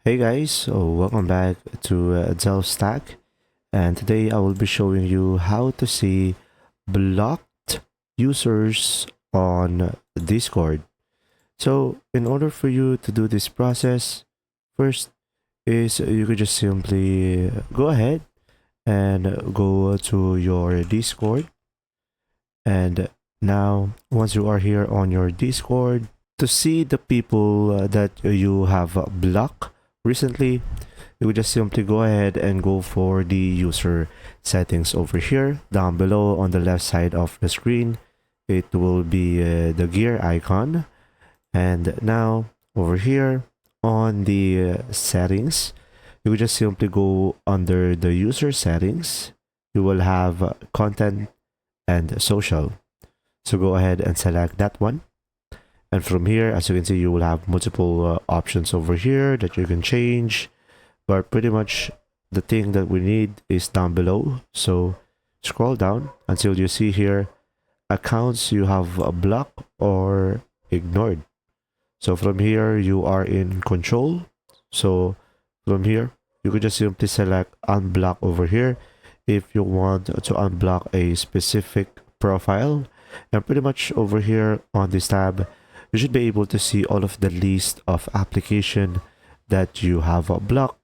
Hey guys, so welcome back to Delve Stack, and today I will be showing you how to see blocked users on Discord. So in order for you to do this process, first is you could just simply go ahead and go to your Discord, and now once you are here on your Discord, to see the people that you have blocked recently, you would just simply go ahead and go for the user settings over here. Down below on the left side of the screen, it will be the gear icon. And now over here on the settings, you would just simply go under the user settings. You will have content and social. So go ahead and select that one. And from here, as you can see, you will have multiple options over here that you can change. But pretty much the thing that we need is down below. So scroll down until you see here accounts you have blocked or ignored. So from here, you are in control. So from here, you could just simply select unblock over here if you want to unblock a specific profile. And pretty much over here on this tab, you should be able to see all of the list of application that you have blocked,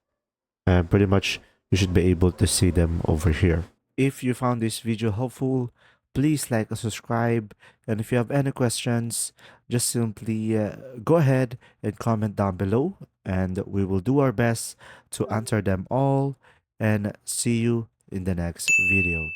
and pretty much you should be able to see them over here. If you found this video helpful, please like and subscribe. And if you have any questions, just simply go ahead and comment down below, and we will do our best to answer them all. And see you in the next video.